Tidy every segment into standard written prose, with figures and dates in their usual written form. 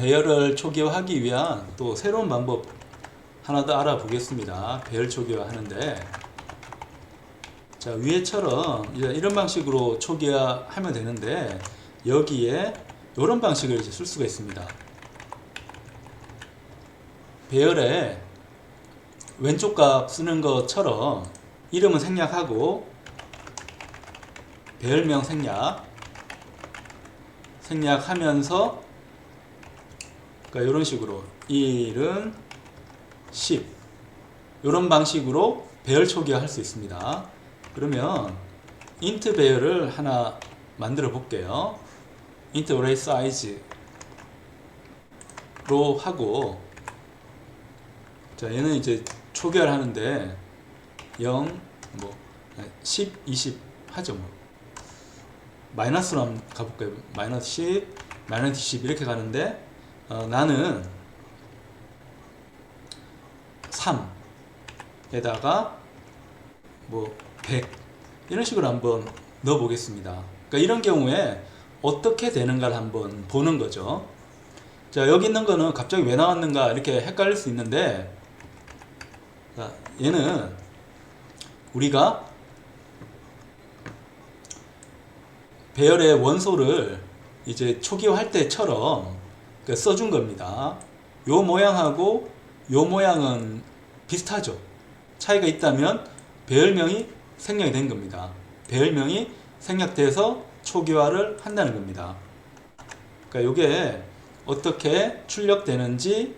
배열을 초기화하기 위한 또 새로운 방법 하나 더 알아보겠습니다. 배열 초기화 하는데, 자, 위에처럼 이제 이런 방식으로 초기화하면 되는데, 여기에 이런 방식을 이제 쓸 수가 있습니다. 배열에 왼쪽 값 쓰는 것처럼 이름은 생략하고 배열명 생략하면서, 그러니까 이런 식으로 1은 10 이런 방식으로 배열 초기화 할 수 있습니다. 그러면 int 배열을 하나 만들어 볼게요. int array size로 하고, 자, 얘는 이제 초기화를 하는데 0, 10, 20 하죠. 마이너스로 한번 가볼까요? 마이너스 10, 마이너스 20 이렇게 가는데, 나는 3에다가 100 이런 식으로 한번 넣어 보겠습니다. 그러니까 이런 경우에 어떻게 되는가를 한번 보는 거죠. 자, 여기 있는 거는 갑자기 왜 나왔는가 이렇게 헷갈릴 수 있는데, 자, 얘는 우리가 배열의 원소를 이제 초기화할 때처럼 써준 겁니다. 요 모양하고 요 모양은 비슷하죠. 차이가 있다면 배열명이 생략이 된 겁니다. 배열명이 생략돼서 초기화를 한다는 겁니다. 그러니까 요게 어떻게 출력되는지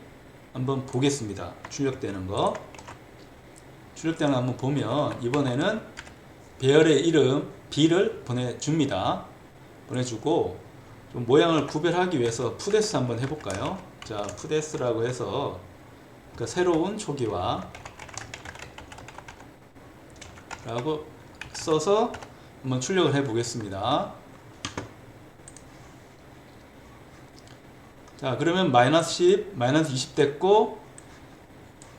한번 보겠습니다. 출력되는 거 한번 보면, 이번에는 배열의 이름 b를 보내줍니다. 보내주고, 좀 모양을 구별하기 위해서 푸데스 한번 해볼까요? 자, 푸데스라고 해서 그 새로운 초기화 라고 써서 한번 출력을 해 보겠습니다. 자, 그러면 마이너스 10, 마이너스 20 됐고,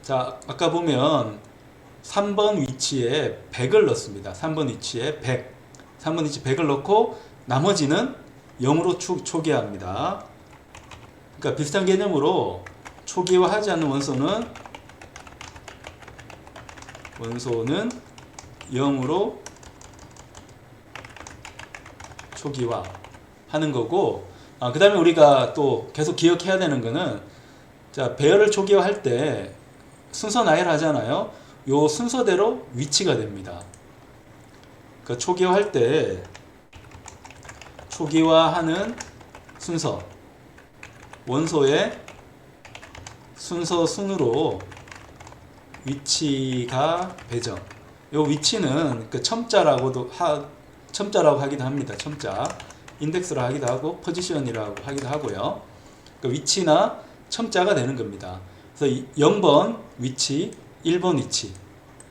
자, 아까 보면 3번 위치에 100을 넣습니다. 3번 위치에 100. 3번 위치 100을 넣고 나머지는 0으로 초기화합니다. 그러니까 비슷한 개념으로 초기화하지 않는 원소는 0으로 초기화 하는 거고, 그 다음에 우리가 또 계속 기억해야 되는 거는, 자, 배열을 초기화할 때 순서 나열 하잖아요. 요 순서대로 위치가 됩니다. 그러니까 초기화할 때 초기화하는 순서, 원소의 순서 순으로 위치가 배정. 요 위치는 그 첨자라고 하기도 합니다. 첨자. 인덱스로 하기도 하고 포지션이라고 하기도 하고요. 그 위치나 첨자가 되는 겁니다. 그래서 0번 위치, 1번 위치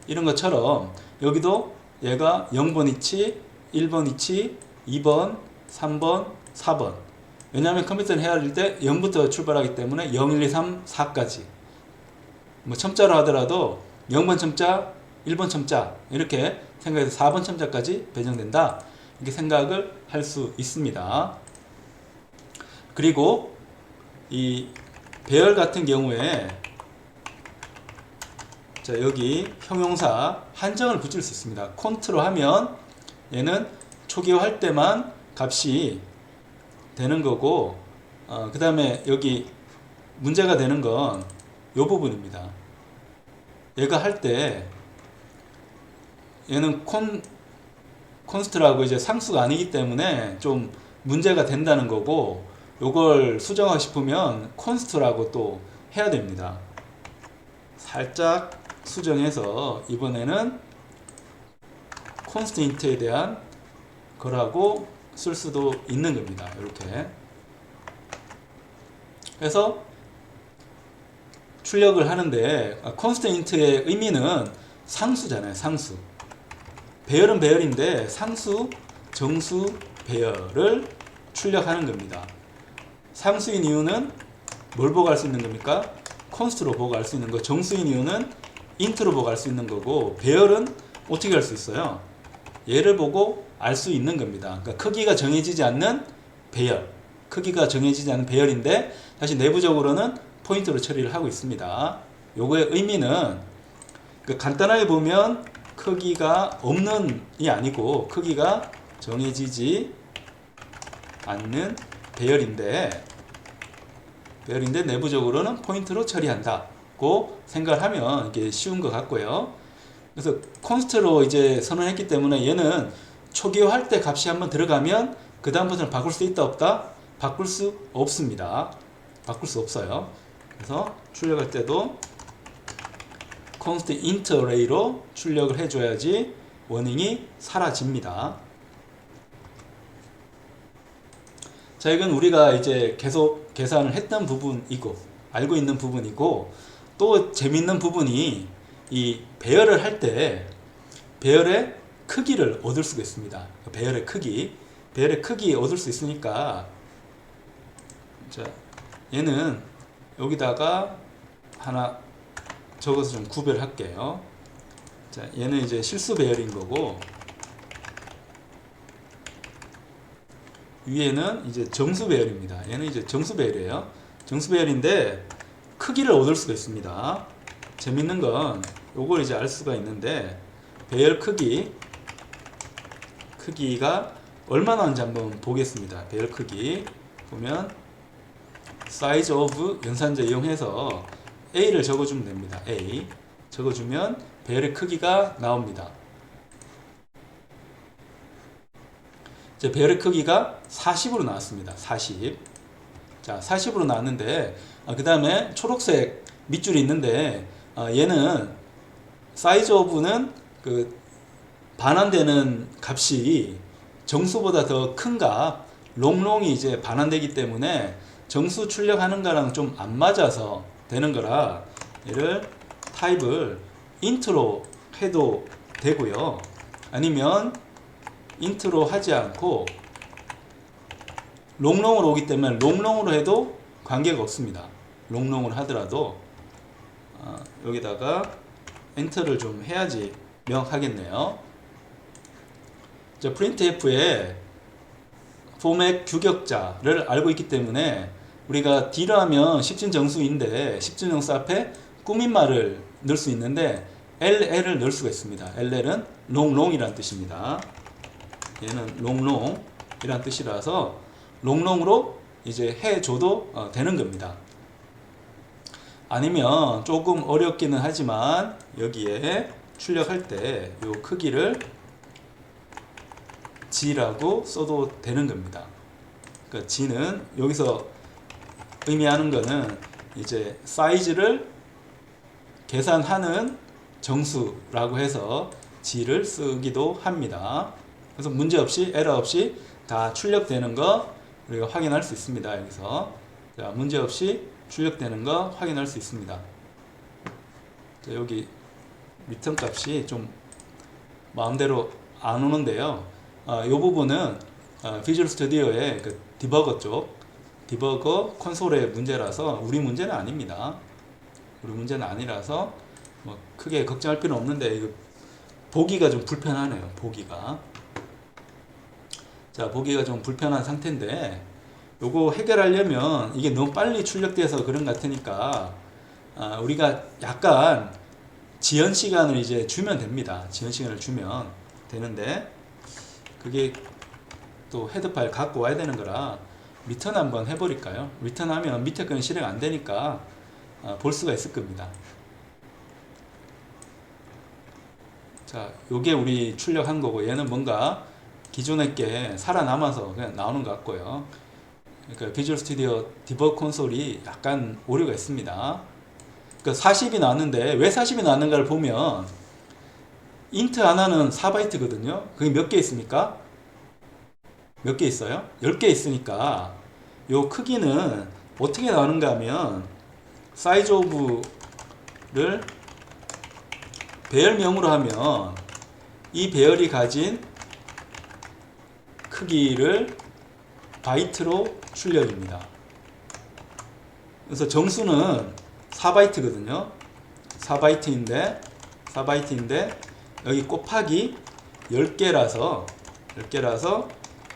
이런 것처럼 여기도 얘가 0번 위치, 1번 위치, 2번, 3번, 4번. 왜냐하면 컴퓨터는 헤아릴 때 0부터 출발하기 때문에 0, 1, 2, 3, 4까지. 첨자로 하더라도 0번 첨자, 1번 첨자 이렇게 생각해서 4번 첨자까지 배정된다. 이렇게 생각을 할 수 있습니다. 그리고 이 배열 같은 경우에, 자, 여기 형용사 한정을 붙일 수 있습니다. 콘트로 하면 얘는 초기화할 때만 값이 되는 거고, 그 다음에 여기 문제가 되는 건 이 부분입니다. 얘가 할 때 얘는 콘스트라고 이제 상수가 아니기 때문에 좀 문제가 된다는 거고, 요걸 수정하고 싶으면 콘스트라고 또 해야 됩니다. 살짝 수정해서 이번에는 콘스트인트에 대한 거라고 쓸 수도 있는 겁니다. 이렇게 그래서 출력을 하는데, 콘스트인트의 의미는 상수잖아요. 상수. 배열은 배열인데 상수, 정수, 배열을 출력하는 겁니다. 상수인 이유는 뭘 보고 알 수 있는 겁니까? 콘스트로 보고 알 수 있는 거. 정수인 이유는 인트로 보고 알 수 있는 거고, 배열은 어떻게 할 수 있어요? 얘를 보고 알 수 있는 겁니다. 그러니까 크기가 정해지지 않는 배열. 크기가 정해지지 않은 배열인데 다시 내부적으로는 포인트로 처리를 하고 있습니다. 요거의 의미는 간단하게 보면 크기가 없는이 아니고 크기가 정해지지 않는 배열인데 내부적으로는 포인트로 처리한다고 생각을 하면 이게 쉬운 것 같고요. 그래서 콘스트로 이제 선언했기 때문에 얘는 초기화할 때 값이 한번 들어가면 그 다음부터는 바꿀 수 있다 없다? 바꿀 수 없습니다. 바꿀 수 없어요. 그래서 출력할 때도 const int array로 출력을 해줘야지 워닝이 사라집니다. 자, 이건 우리가 이제 계속 계산을 했던 부분이고 알고 있는 부분이고 또 재밌는 부분이 이 배열을 할 때 배열의 크기를 얻을 수가 있습니다. 배열의 크기 얻을 수 있으니까 자, 얘는 여기다가 하나 적어서 좀 구별할게요. 자, 얘는 이제 실수 배열인 거고 위에는 이제 정수 배열입니다. 얘는 이제 정수 배열이에요. 정수 배열인데 크기를 얻을 수가 있습니다. 재밌는 건 요걸 이제 알 수가 있는데 배열 크기가 얼마나 하는지 한번 보겠습니다. 배열 크기 보면 size of 연산자 이용해서 A를 적어주면 됩니다. A 적어주면 배열의 크기가 나옵니다. 이제 배열의 크기가 40으로 나왔습니다. 40. 자, 40으로 나왔는데 그 다음에 초록색 밑줄이 있는데 얘는 size of는 그 반환되는 값이 정수보다 더 큰 값, 롱롱이 이제 반환되기 때문에 정수 출력하는 거랑 좀 안 맞아서 되는 거라 얘를 타입을 int로 해도 되고요. 아니면 int로 하지 않고 롱롱으로 오기 때문에 롱롱으로 해도 관계가 없습니다. 롱롱으로 하더라도 여기다가 엔터를 좀 해야지 명확하겠네요. 자, printf에 포맷 규격자를 알고 있기 때문에 우리가 D로 하면 10진 정수인데 10진 정수 앞에 꾸민말을 넣을 수 있는데 LL을 넣을 수가 있습니다. LL은 롱롱이란 뜻입니다. 얘는 롱롱이란 뜻이라서 롱롱으로 이제 해줘도 되는 겁니다. 아니면 조금 어렵기는 하지만 여기에 출력할 때 이 크기를 G라고 써도 되는 겁니다. 그러니까 G는 여기서 의미하는 거는 이제 사이즈를 계산하는 정수라고 해서 G를 쓰기도 합니다. 그래서 문제없이 에러 없이 다 출력되는 거 우리가 확인할 수 있습니다. 여기서 자, 문제없이 출력되는 거 확인할 수 있습니다. 자, 여기 리턴 값이 좀 마음대로 안 오는데요. 이 부분은 비주얼 스튜디오의 그 디버거 쪽 디버거 콘솔의 문제라서 우리 문제는 아닙니다. 우리 문제는 아니라서 뭐 크게 걱정할 필요는 없는데 이거 보기가 좀 불편하네요. 보기가 좀 불편한 상태인데 요거 해결하려면 이게 너무 빨리 출력돼서 그런 것 같으니까 우리가 약간 지연 시간을 이제 주면 됩니다. 지연 시간을 주면 되는데 그게 또 헤드 파일 갖고 와야 되는 거라 리턴 한번 해버릴까요? 리턴하면 밑에 거는 실행 안 되니까 볼 수가 있을 겁니다. 자, 요게 우리 출력한 거고 얘는 뭔가 기존의 게 살아남아서 그냥 나오는 것 같고요. 그러니까 비주얼 스튜디오 디버그 콘솔이 약간 오류가 있습니다. 그러니까 40이 나왔는데 왜 40이 나왔는가를 보면 인트 하나는 4바이트거든요. 그게 몇 개 있습니까? 몇 개 있어요? 10개 있으니까 요 크기는 어떻게 나오는가 하면 사이즈 오브를 배열명으로 하면 이 배열이 가진 크기를 바이트로 출력입니다. 그래서 정수는 4바이트거든요. 4바이트인데 여기 곱하기 10개라서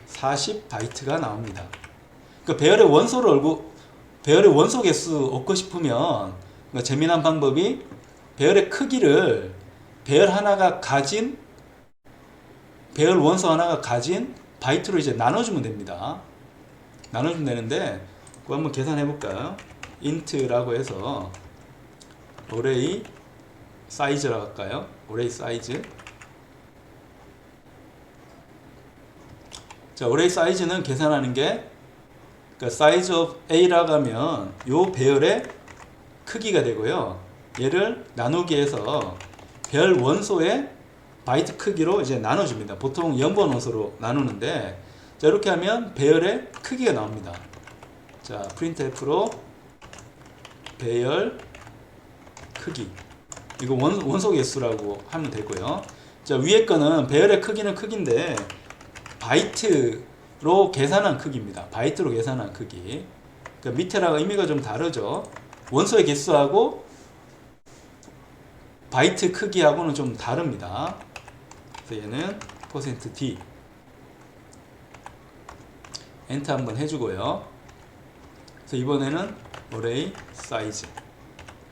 40바이트가 나옵니다. 그러니까 그러니까 배열의 원소 개수 얻고 싶으면 그러니까 재미난 방법이 배열의 크기를 배열 원소 하나가 가진 바이트로 이제 나눠주면 됩니다. 나눠주면 되는데 그거 한번 계산해 볼까요? int라고 해서 array 사이즈라고 할까요? array 사이즈. 자, array 사이즈는 계산하는 게 그러니까 size of a라고 하면 요 배열의 크기가 되고요. 얘를 나누기 해서 별 원소의 바이트 크기로 이제 나눠줍니다. 보통 0번 원소로 나누는데 자, 이렇게 하면 배열의 크기가 나옵니다. 자, printf로 배열 크기, 이거 원소 개수라고 하면 되고요. 자, 위에 거는 배열의 크기는 크기인데 바이트로 계산한 크기입니다. 바이트로 계산한 크기. 그러니까 밑에랑 의미가 좀 다르죠. 원소의 개수하고 바이트 크기하고는 좀 다릅니다. 그래서 얘는 %d 엔터 한번 해주고요. 그래서 이번에는 array size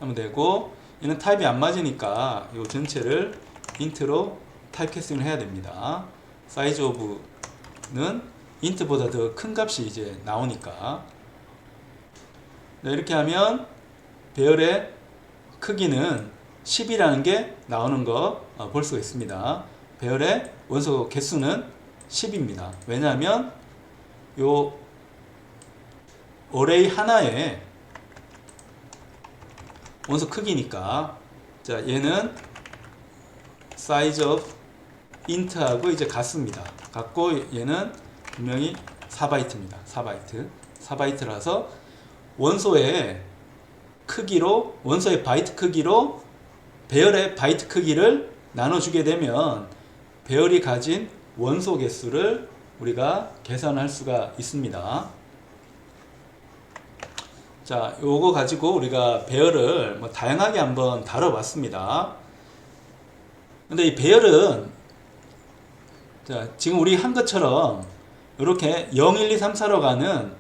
하면 되고, 얘는 타입이 안 맞으니까 이 전체를 int로 타입캐스팅을 해야 됩니다. size of는 int보다 더 큰 값이 이제 나오니까. 네, 이렇게 하면 배열의 크기는 10이라는 게 나오는 거 볼 수가 있습니다. 배열의 원소 개수는 10입니다. 왜냐하면 요 array 하나의 원소 크기니까. 자, 얘는 size of int하고 이제 같습니다. 같고 얘는 분명히 4바이트입니다. 4바이트라서 원소의 바이트 크기로 배열의 바이트 크기를 나눠주게 되면 배열이 가진 원소 개수를 우리가 계산할 수가 있습니다. 자, 요거 가지고 우리가 배열을 다양하게 한번 다뤄봤습니다. 근데 이 배열은 자, 지금 우리 한 것처럼 이렇게 0, 1, 2, 3, 4로 가는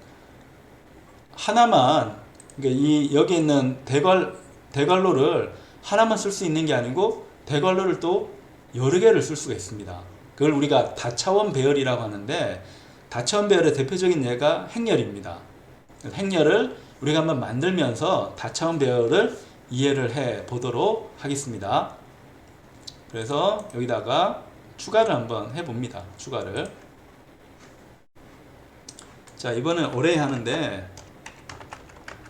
하나만, 그러니까 여기 있는 대괄호를 하나만 쓸 수 있는 게 아니고 대괄호를 또 여러 개를 쓸 수가 있습니다. 그걸 우리가 다차원 배열이라고 하는데, 다차원 배열의 대표적인 예가 행렬입니다. 행렬을 우리가 한번 만들면서 다차원 배열을 이해를 해 보도록 하겠습니다. 그래서 여기다가 추가를 한번 해봅니다. 추가를. 자, 이번엔 array 하는데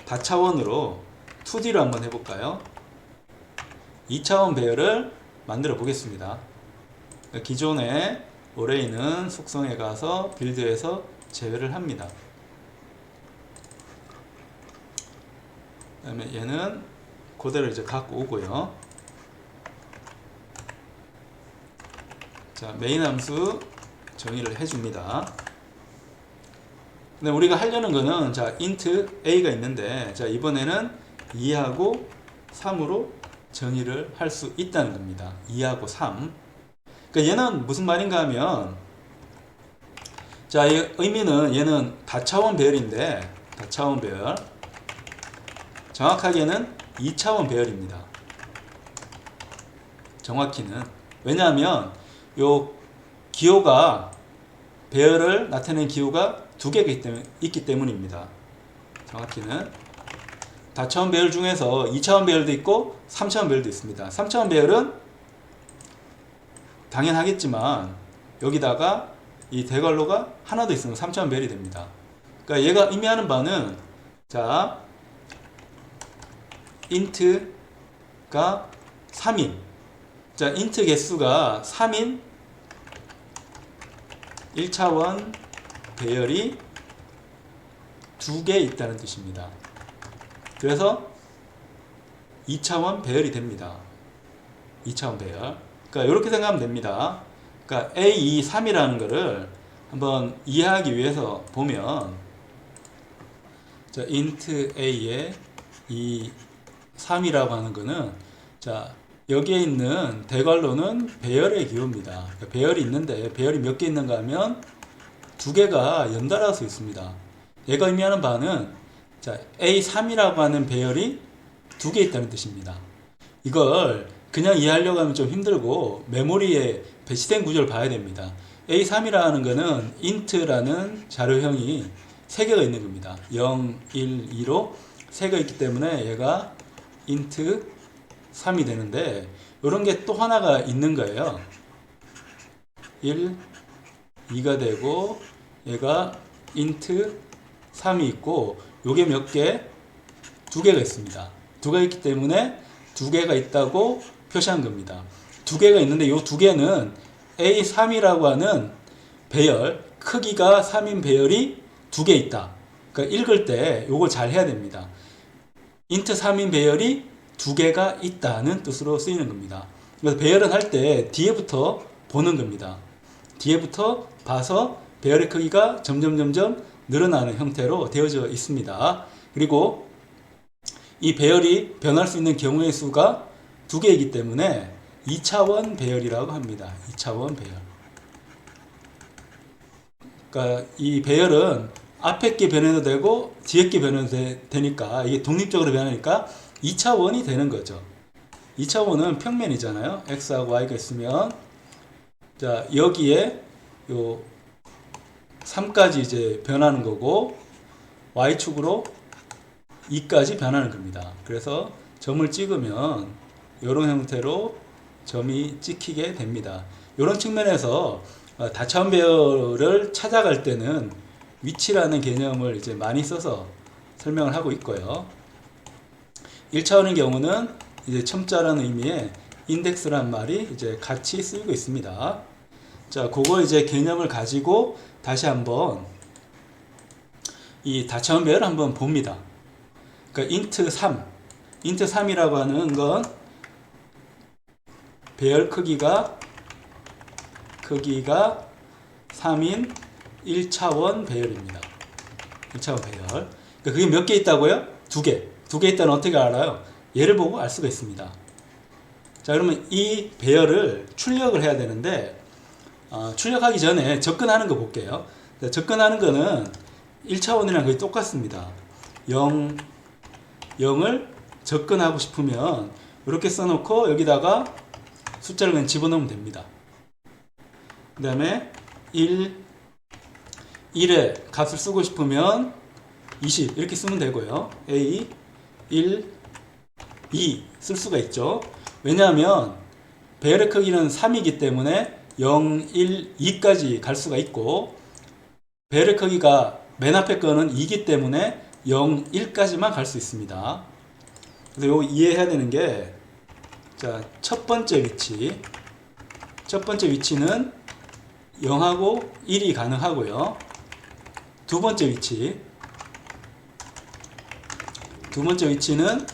다차원으로 2D로 한번 해볼까요? 2차원 배열을 만들어 보겠습니다. 기존의 array는 속성에 가서 빌드에서 제외를 합니다. 그 다음에 얘는 그대로 이제 갖고 오고요. 자, 메인 함수 정의를 해줍니다. 근데 우리가 하려는 거는 자, int a가 있는데, 자, 이번에는 2하고 3으로 정의를 할 수 있다는 겁니다. 2하고 3. 그러니까 얘는 무슨 말인가 하면, 자, 이 의미는 얘는 다차원 배열인데, 다차원 배열. 정확하게는 2차원 배열입니다. 정확히는. 왜냐하면 요 기호가, 배열을 나타내는 기호가 두 개가 있기 때문입니다. 정확히는. 다차원 배열 중에서 2차원 배열도 있고 3차원 배열도 있습니다. 3차원 배열은 당연하겠지만 여기다가 이 대괄호가 하나 더 있으면 3차원 배열이 됩니다. 그러니까 얘가 의미하는 바는, 자, int가 3인, 자, int 개수가 3인 1차원 배열이 2개 있다는 뜻입니다. 그래서 2차원 배열이 됩니다. 2차원 배열. 그러니까 이렇게 생각하면 됩니다. 그러니까 A2, 3이라는 거를 한번 이해하기 위해서 보면, 자, int A에 이 3이라고 하는 거는, 자, 여기에 있는 대괄호는 배열의 기호입니다. 그러니까 배열이 있는데 배열이 몇 개 있는가 하면 2개가 연달아서 있습니다. 얘가 의미하는 바는 자, A3이라고 하는 배열이 두 개 있다는 뜻입니다. 이걸 그냥 이해하려고 하면 좀 힘들고 메모리에 배치된 구조를 봐야 됩니다. A3이라는 거는 int라는 자료형이 3개가 있는 겁니다. 0, 1, 2로 3개가 있기 때문에 얘가 int 3이 되는데 이런 게 또 하나가 있는 거예요. 1, 2가 되고 얘가 int 3이 있고 요게 몇 개? 2개가 있습니다. 2개가 있기 때문에 2개가 있다고 표시한 겁니다. 2개가 있는데 요 2개는 A3이라고 하는 배열, 크기가 3인 배열이 2개 있다. 그러니까 읽을 때 요걸 잘 해야 됩니다. int 3인 배열이 2개가 있다는 뜻으로 쓰이는 겁니다. 그래서 배열은 할 때 뒤에부터 보는 겁니다. 뒤에부터 봐서 배열의 크기가 점점 늘어나는 형태로 되어져 있습니다. 그리고 이 배열이 변할 수 있는 경우의 수가 2개이기 때문에 2차원 배열이라고 합니다. 2차원 배열. 그러니까 이 배열은 앞에 게 변해도 되고 뒤에 게 변해도 되니까 이게 독립적으로 변하니까 2차원이 되는 거죠. 2차원은 평면이잖아요. x하고 y가 있으면 자 여기에 요 3까지 이제 변하는 거고 y축으로 2까지 변하는 겁니다. 그래서 점을 찍으면 이런 형태로 점이 찍히게 됩니다. 이런 측면에서 다차원 배열을 찾아갈 때는 위치라는 개념을 이제 많이 써서 설명을 하고 있고요. 1차원의 경우는 이제 첨자라는 의미의 인덱스란 말이 이제 같이 쓰이고 있습니다. 자, 그거 이제 개념을 가지고 다시 한번 이 다차원 배열을 한번 봅니다. 그러니까 int 3이라고 하는 건 배열 크기가 3인 1차원 배열입니다. 1차원 배열. 그러니까 그게 몇 개 있다고요? 2개. 2개 있다는 어떻게 알아요? 얘를 보고 알 수가 있습니다. 자, 그러면 이 배열을 출력을 해야 되는데 출력하기 전에 접근하는 거 볼게요. 접근하는 거는 1차원이랑 거의 똑같습니다. 0을 접근하고 싶으면 이렇게 써놓고 여기다가 숫자를 그냥 집어넣으면 됩니다. 그 다음에 1의 값을 쓰고 싶으면 20 이렇게 쓰면 되고요. A 1 2 쓸 수가 있죠. 왜냐하면 배열의 크기는 3이기 때문에 0, 1, 2까지 갈 수가 있고 배열의 크기가 맨 앞에 거는 2이기 때문에 0, 1까지만 갈 수 있습니다. 그래서 이거 이해해야 되는 게 자, 첫 번째 위치는 0하고 1이 가능하고요. 두 번째 위치는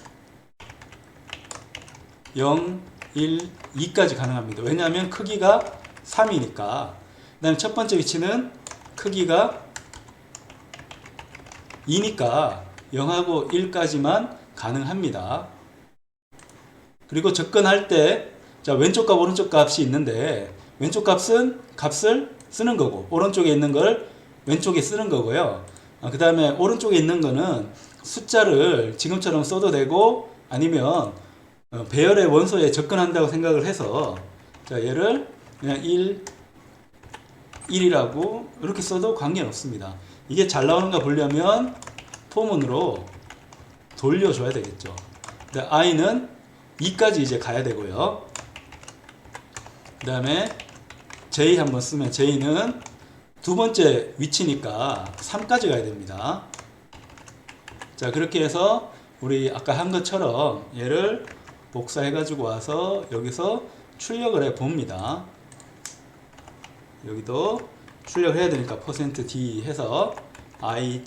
0, 1, 2까지 가능합니다. 왜냐하면 크기가 3이니까. 그 다음에 첫 번째 위치는 크기가 2니까 0하고 1까지만 가능합니다. 그리고 접근할 때 자, 왼쪽 값 오른쪽 값이 있는데 왼쪽 값을 쓰는 거고 오른쪽에 있는 걸 왼쪽에 쓰는 거고요. 그 다음에 오른쪽에 있는 거는 숫자를 지금처럼 써도 되고 아니면 배열의 원소에 접근한다고 생각을 해서 자, 얘를 그냥 1이라고 이렇게 써도 관계는 없습니다. 이게 잘 나오는가 보려면 포문으로 돌려줘야 되겠죠. 근데 i는 2까지 이제 가야 되고요. 그 다음에 j 한번 쓰면 j는 두 번째 위치니까 3까지 가야 됩니다. 자, 그렇게 해서 우리 아까 한 것처럼 얘를 복사해 가지고 와서 여기서 출력을 해 봅니다. 여기도 출력을 해야 되니까 %d 해서 ij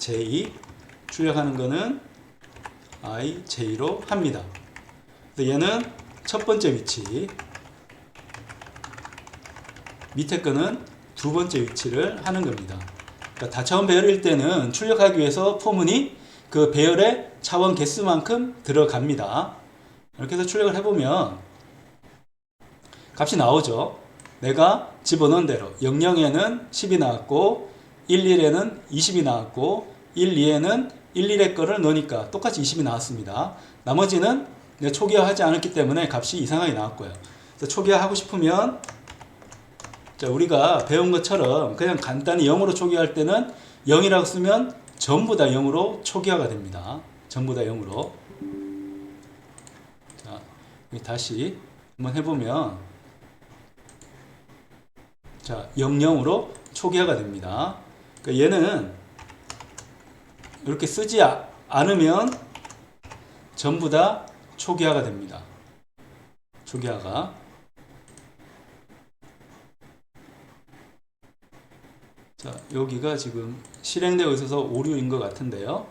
출력하는 거는 ij로 합니다. 얘는 첫 번째 위치, 밑에 거는 두 번째 위치를 하는 겁니다. 그러니까 다차원 배열일 때는 출력하기 위해서 포문이 그 배열의 차원 개수만큼 들어갑니다. 이렇게 해서 출력을 해보면 값이 나오죠. 내가 집어넣은 대로 00에는 10이 나왔고 11에는 20이 나왔고 1, 2에는 1, 1의 거를 넣으니까 똑같이 20이 나왔습니다. 나머지는 내가 초기화하지 않았기 때문에 값이 이상하게 나왔고요. 그래서 초기화하고 싶으면 자, 우리가 배운 것처럼 그냥 간단히 0으로 초기화할 때는 0이라고 쓰면 전부 다 0으로 초기화가 됩니다. 전부 다 0으로. 자, 다시 한번 해보면 자, 0, 0으로 초기화가 됩니다. 그러니까 얘는 이렇게 쓰지 않으면 전부 다 초기화가 됩니다. 초기화가. 자, 여기가 지금 실행되어 있어서 오류인 것 같은데요.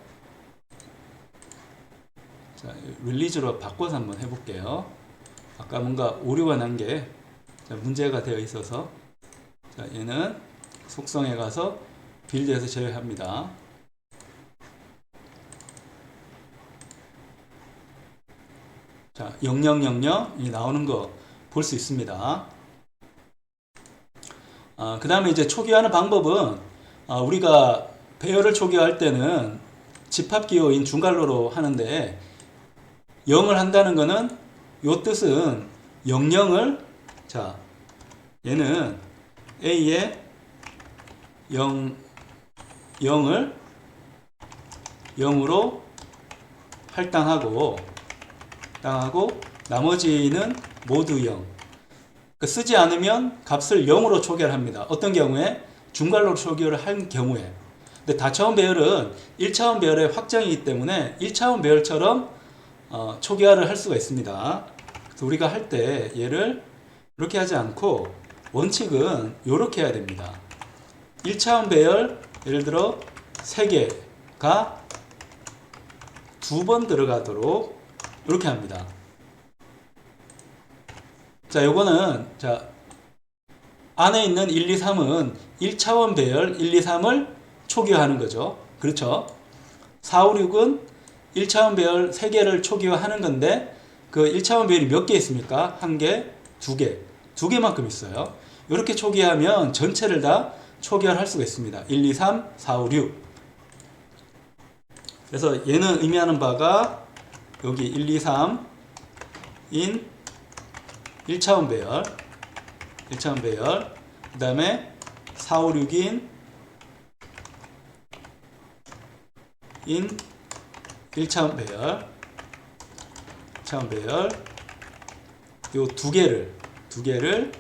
자, 릴리즈로 바꿔서 한번 해볼게요. 아까 뭔가 오류가 난 게 문제가 되어 있어서 자, 얘는 속성에 가서 빌드에서 제외합니다. 자, 0000이 나오는 거 볼 수 있습니다. 그 다음에 이제 초기화하는 방법은 우리가 배열을 초기화할 때는 집합기호인 중괄호로 하는데 0을 한다는 거는 요 뜻은 00을 자 얘는 A에 0을 0으로 할당하고 나머지는 모두 0. 쓰지 않으면 값을 0으로 초기화를 합니다. 어떤 경우에? 중괄호로 초기화를 한 경우에. 근데 다차원 배열은 1차원 배열의 확장이기 때문에 1차원 배열처럼 초기화를 할 수가 있습니다. 그래서 우리가 할 때 얘를 이렇게 하지 않고 원칙은 이렇게 해야 됩니다. 1차원 배열 예를 들어 3개가 2번 들어가도록 이렇게 합니다. 자, 요거는 자 안에 있는 1, 2, 3은 1차원 배열 1, 2, 3을 초기화하는 거죠. 그렇죠? 4, 5, 6은 1차원 배열 3개를 초기화하는 건데 그 1차원 배열이 몇 개 있습니까? 1개, 2개. 2개만큼 있어요. 이렇게 초기화하면 전체를 다 초기화를 할 수가 있습니다. 1, 2, 3, 4, 5, 6. 그래서 얘는 의미하는 바가 여기 1, 2, 3인 1차원 배열, 그 다음에 4, 5, 6인 1차원 배열, 요 두 개를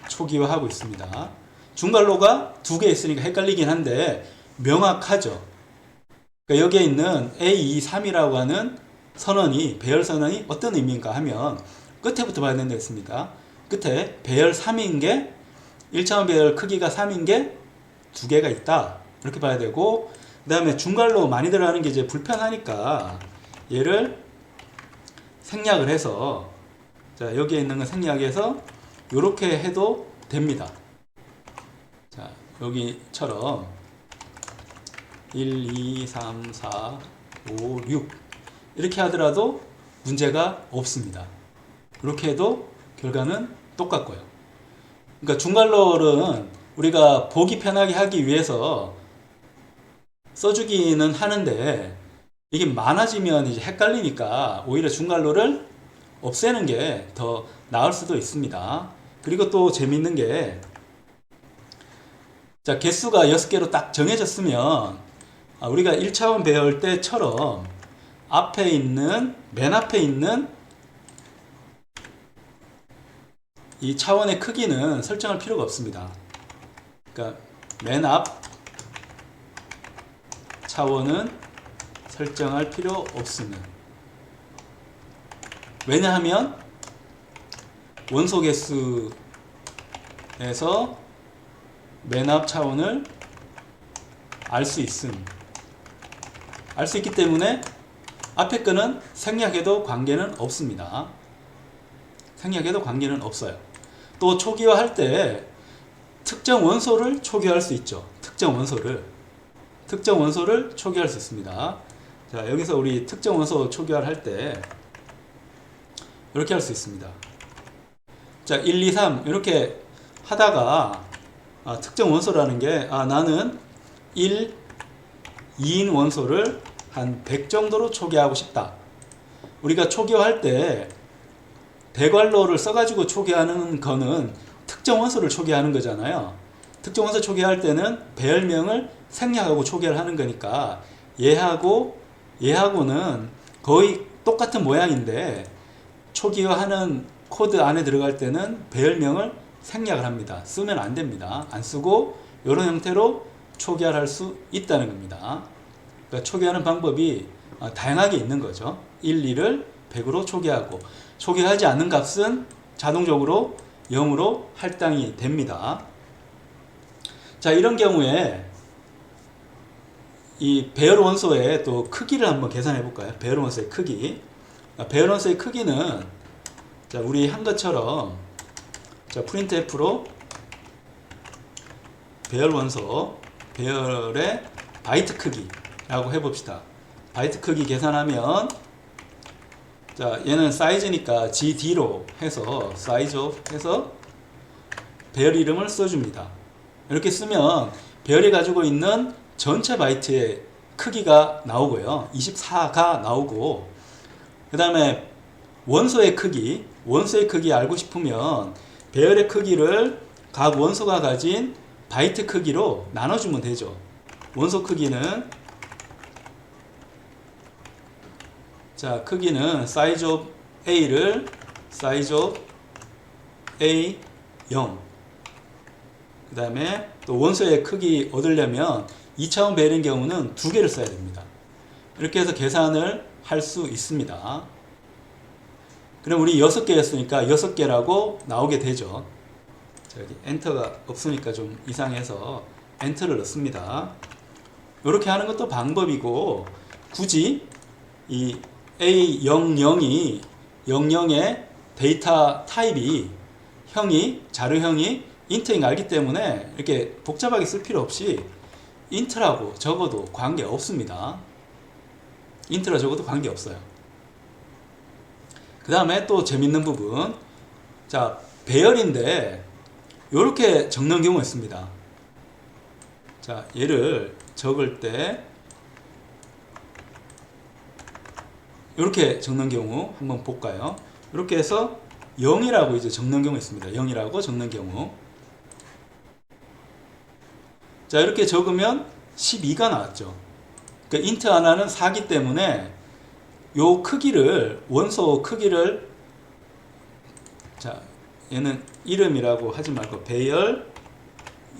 초기화하고 있습니다. 중괄호가 2개 있으니까 헷갈리긴 한데 명확하죠. 그러니까 여기에 있는 A, 2, 3이라고 하는 선언이, 배열 선언이 어떤 의미인가 하면 끝에부터 봐야 된다 했습니다. 끝에 배열 3인 게 1차원 배열 크기가 3인 게 2개가 있다. 이렇게 봐야 되고 그 다음에 중괄호 많이 들어가는 게 이제 불편하니까 얘를 생략을 해서 자 여기에 있는 거 생략해서 이렇게 해도 됩니다. 자 여기처럼 1, 2, 3, 4, 5, 6 이렇게 하더라도 문제가 없습니다. 그렇게 해도 결과는 똑같고요. 그러니까 중괄호는 우리가 보기 편하게 하기 위해서 써주기는 하는데 이게 많아지면 이제 헷갈리니까 오히려 중괄호를 없애는 게 더 나을 수도 있습니다. 그리고 또 재밌는 게 자 개수가 6개로 딱 정해졌으면 우리가 1차원 배열 때처럼 맨 앞에 있는 이 차원의 크기는 설정할 필요가 없습니다. 그러니까 맨 앞 차원은 설정할 필요 없으면. 왜냐하면 원소 개수에서 맨 앞 차원을 알 수 있기 때문에 앞에 거는 생략해도 관계는 없습니다. 생략해도 관계는 없어요. 또 초기화할 때 특정 원소를 초기화할 수 있죠. 특정 원소를 초기화할 수 있습니다. 자, 여기서 우리 특정 원소 초기화를 할 때 이렇게 할 수 있습니다. 자, 1, 2, 3 이렇게 하다가 특정 원소라는 게 나는 1, 2인 원소를 한 100 정도로 초기화하고 싶다. 우리가 초기화할 때 대괄호를 써가지고 초기화하는 거는 특정 원소를 초기화하는 거잖아요. 특정 원소 초기화할 때는 배열명을 생략하고 초기화를 하는 거니까 얘하고는 거의 똑같은 모양인데 초기화하는 코드 안에 들어갈 때는 배열명을 생략을 합니다. 쓰면 안 됩니다. 안 쓰고 이런 형태로 초기화를 할 수 있다는 겁니다. 그러니까 초기화하는 방법이 다양하게 있는 거죠. 1, 2를 100으로 초기화하고 초기화하지 않는 값은 자동적으로 0으로 할당이 됩니다. 자, 이런 경우에 이 배열 원소의 또 크기를 한번 계산해 볼까요? 배열 원소의 크기. 배열 원소의 크기는 자, 우리 한 것처럼 자, printf로 배열 원소 배열의 바이트 크기라고 해봅시다. 바이트 크기 계산하면 자, 얘는 사이즈니까 gd로 해서 size of 해서 배열 이름을 써줍니다. 이렇게 쓰면 배열이 가지고 있는 전체 바이트의 크기가 나오고요. 24가 나오고 그 다음에 원소의 크기 알고 싶으면 배열의 크기를 각 원소가 가진 바이트 크기로 나눠주면 되죠. 원소 크기는 자, 크기는 size of A를 size of A0 그 다음에 또 원소의 크기 얻으려면 2차원 배열인 경우는 2개를 써야 됩니다. 이렇게 해서 계산을 할 수 있습니다. 그럼 우리 6개였으니까 6개라고 나오게 되죠. 자, 여기 엔터가 없으니까 좀 이상해서 엔터를 넣습니다. 이렇게 하는 것도 방법이고 굳이 이 A00이 00의 데이터 타입이 자료형이 인트인 걸 알기 때문에 이렇게 복잡하게 쓸 필요 없이 인트라고 적어도 관계 없습니다. 인트라 적어도 관계 없어요. 그 다음에 또 재밌는 부분 자, 배열인데 이렇게 적는 경우가 있습니다. 자, 얘를 적을 때 이렇게 적는 경우 한번 볼까요? 이렇게 해서 0이라고 이제 적는 경우가 있습니다. 0이라고 적는 경우 자, 이렇게 적으면 12가 나왔죠. 그러니까 인트 하나는 4기 때문에 요 크기를 원소 크기를 자, 얘는 이름이라고 하지 말고 배열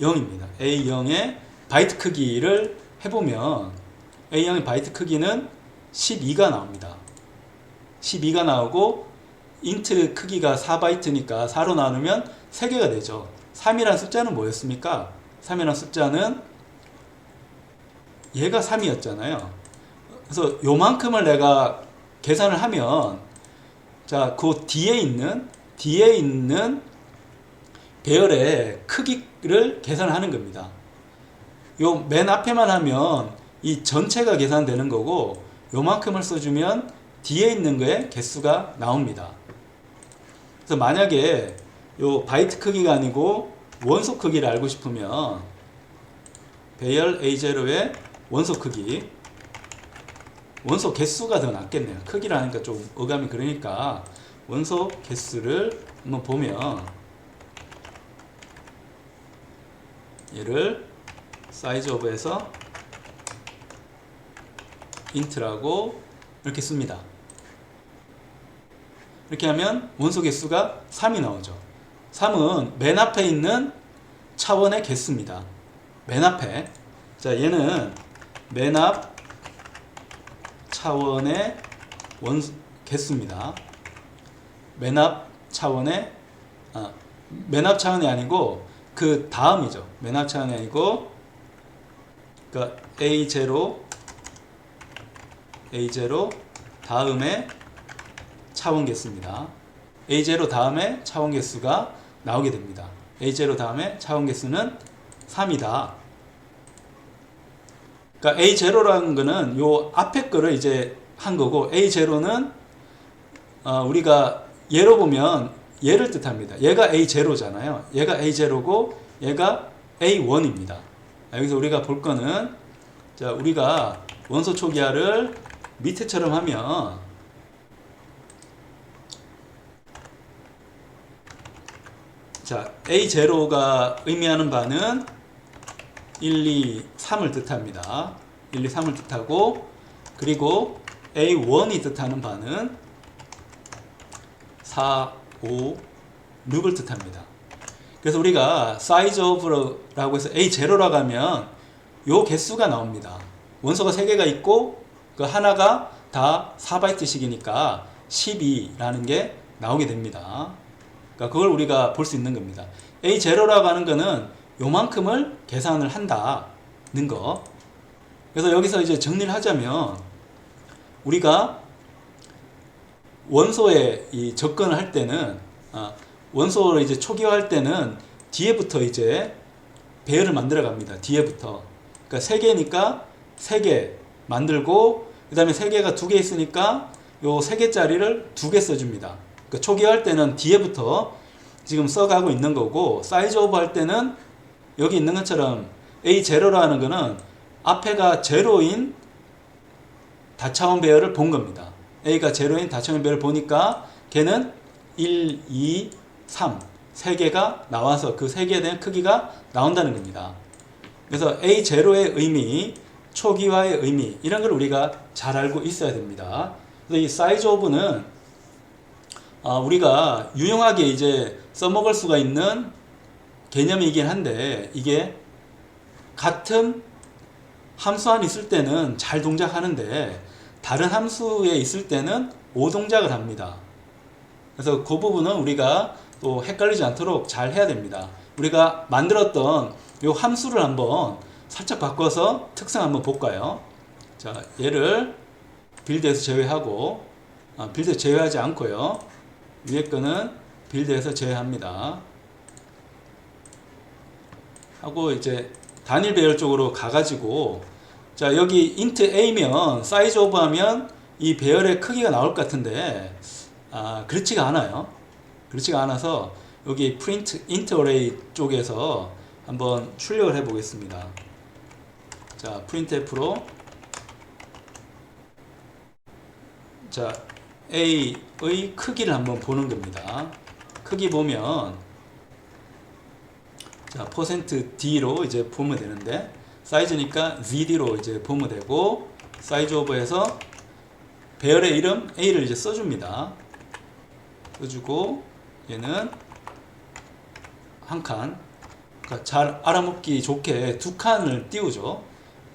0입니다. A0의 바이트 크기를 해보면 A0의 바이트 크기는 12가 나옵니다. 12가 나오고 인트 크기가 4바이트니까 4로 나누면 3개가 되죠. 3이라는 숫자는 뭐였습니까? 3이라는 숫자는 얘가 3이었잖아요. 그래서 요만큼을 내가 계산을 하면 자, 그 뒤에 있는 배열의 크기를 계산을 하는 겁니다. 요 맨 앞에만 하면 이 전체가 계산되는 거고 요만큼을 써주면 뒤에 있는 거에 개수가 나옵니다. 그래서 만약에 요 바이트 크기가 아니고 원소 크기를 알고 싶으면 배열 A0의 원소 크기 원소 개수가 더 낫겠네요. 크기를 하니까 좀 어감이 그러니까 원소 개수를 한번 보면 얘를 size of에서 int라고 이렇게 씁니다. 이렇게 하면 원소 개수가 3이 나오죠. 3은 맨 앞에 있는 차원의 개수입니다. 맨 앞에 자, 얘는 맨 앞 차원의 개수입니다. 맨 앞 차원의 맨 앞 차원이 아니고 그 다음이죠. 맨 앞 차원이 아니고 그러니까 A0 다음에 차원 개수입니다. A0 다음에 차원 개수가 나오게 됩니다. A0 다음에 차원 개수는 3이다. 그러니까 A0라는 거는 요 앞에 거를 이제 한 거고 A0는 우리가 예로 보면 얘를 뜻합니다. 얘가 A0잖아요. 얘가 A0고 얘가 A1입니다. 여기서 우리가 볼 거는 자, 우리가 원소 초기화를 밑에처럼 하면 자, A0가 의미하는 바는 1, 2, 3을 뜻합니다. 1, 2, 3을 뜻하고, 그리고 A1이 뜻하는 바는 4, 5, 6을 뜻합니다. 그래서 우리가 size of라고 해서 A0라고 하면 요 개수가 나옵니다. 원소가 3개가 있고 그 하나가 다 4바이트씩이니까 12라는 게 나오게 됩니다. 그러니까 그걸 우리가 볼 수 있는 겁니다. A0라고 하는 거는 요만큼을 계산을 한다는 거. 그래서 여기서 이제 정리를 하자면 우리가 원소에 이 접근을 할 때는 원소를 이제 초기화할 때는 뒤에부터 이제 배열을 만들어 갑니다. 뒤에부터. 그러니까 3개니까 3개 만들고 그 다음에 3개가 2개 있으니까 요 3개짜리를 2개 써줍니다. 그러니까 초기화할 때는 뒤에부터 지금 써가고 있는 거고 사이즈 오버 할 때는 여기 있는 것처럼 A0라는 거는 앞에가 제로인 다차원 배열을 본 겁니다. A가 제로인 다차원 배열을 보니까 걔는 1, 2, 3 3개가 나와서 그 3개에 대한 크기가 나온다는 겁니다. 그래서 A0의 의미, 초기화의 의미 이런 걸 우리가 잘 알고 있어야 됩니다. 그래서 이 사이즈 오브는 우리가 유용하게 이제 써먹을 수가 있는 개념이긴 한데 이게 같은 함수 안에 있을 때는 잘 동작하는데 다른 함수에 있을 때는 오동작을 합니다. 그래서 그 부분은 우리가 또 헷갈리지 않도록 잘 해야 됩니다. 우리가 만들었던 이 함수를 한번 살짝 바꿔서 특성 한번 볼까요? 자, 얘를 빌드에서 제외하고 빌드 제외하지 않고요. 위에 거는 빌드에서 제외합니다. 하고 이제 단일 배열 쪽으로 가가지고 자, 여기 int a면 사이즈 오브 하면 이 배열의 크기가 나올 것 같은데 그렇지가 않아요. 그렇지가 않아서 여기 print int array 쪽에서 한번 출력을 해 보겠습니다. 자, printf로 자, a의 크기를 한번 보는 겁니다. 크기 보면 자, %d로 이제 보면 되는데 사이즈니까 zd로 이제 보면 되고 사이즈 오버해서 배열의 이름 a를 이제 써줍니다. 써주고 얘는 한 칸, 그러니까 잘 알아먹기 좋게 2칸을 띄우죠.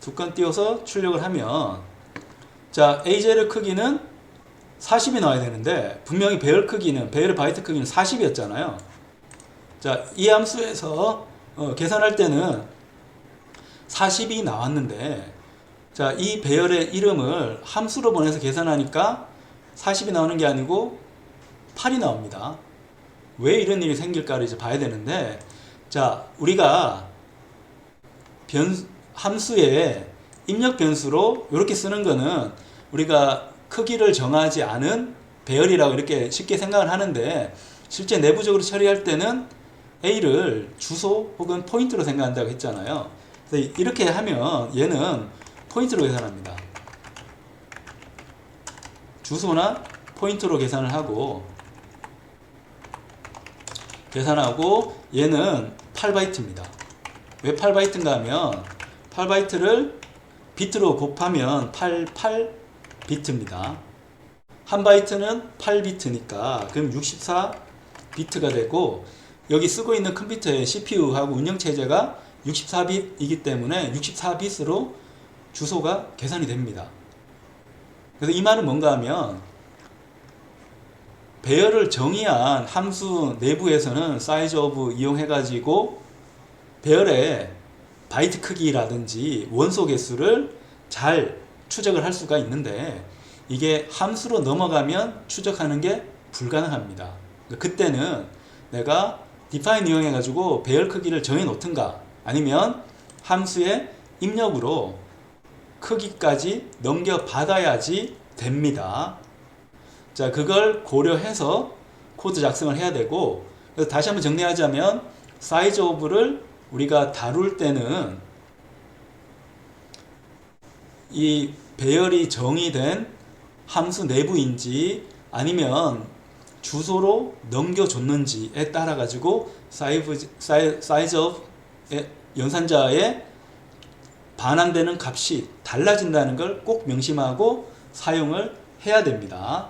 2칸 띄워서 출력을 하면 자, A0 크기는 40이 나와야 되는데 분명히 배열 크기는 배열의 바이트 크기는 40이었잖아요. 자, 이 함수에서 계산할 때는 40이 나왔는데 자, 이 배열의 이름을 함수로 보내서 계산하니까 40이 나오는 게 아니고 8이 나옵니다. 왜 이런 일이 생길까를 이제 봐야 되는데 자, 우리가 함수의 입력 변수로 이렇게 쓰는 거는 우리가 크기를 정하지 않은 배열이라고 이렇게 쉽게 생각을 하는데 실제 내부적으로 처리할 때는 A를 주소 혹은 포인트로 생각한다고 했잖아요. 그래서 이렇게 하면 얘는 포인트로 계산합니다. 주소나 포인트로 계산을 하고 얘는 8바이트입니다. 왜 8바이트인가 하면 8바이트를 비트로 곱하면 88비트입니다. 한 바이트는 8비트니까 그럼 64비트가 되고 여기 쓰고 있는 컴퓨터의 CPU하고 운영체제가 64빛이기 때문에 64빛으로 주소가 계산이 됩니다. 그래서 이 말은 뭔가 하면 배열을 정의한 함수 내부에서는 size of 이용해가지고 배열의 바이트 크기라든지 원소 개수를 잘 추적을 할 수가 있는데 이게 함수로 넘어가면 추적하는 게 불가능합니다. 그때는 내가 define 이용해가지고 배열 크기를 정해 놓든가 아니면 함수의 입력으로 크기까지 넘겨받아야지 됩니다. 자, 그걸 고려해서 코드 작성을 해야 되고 그래서 다시 한번 정리하자면 size of를 우리가 다룰 때는 이 배열이 정의된 함수 내부인지 아니면 주소로 넘겨줬는지에 따라 가지고 size of 연산자에 반환되는 값이 달라진다는 걸 꼭 명심하고 사용을 해야 됩니다.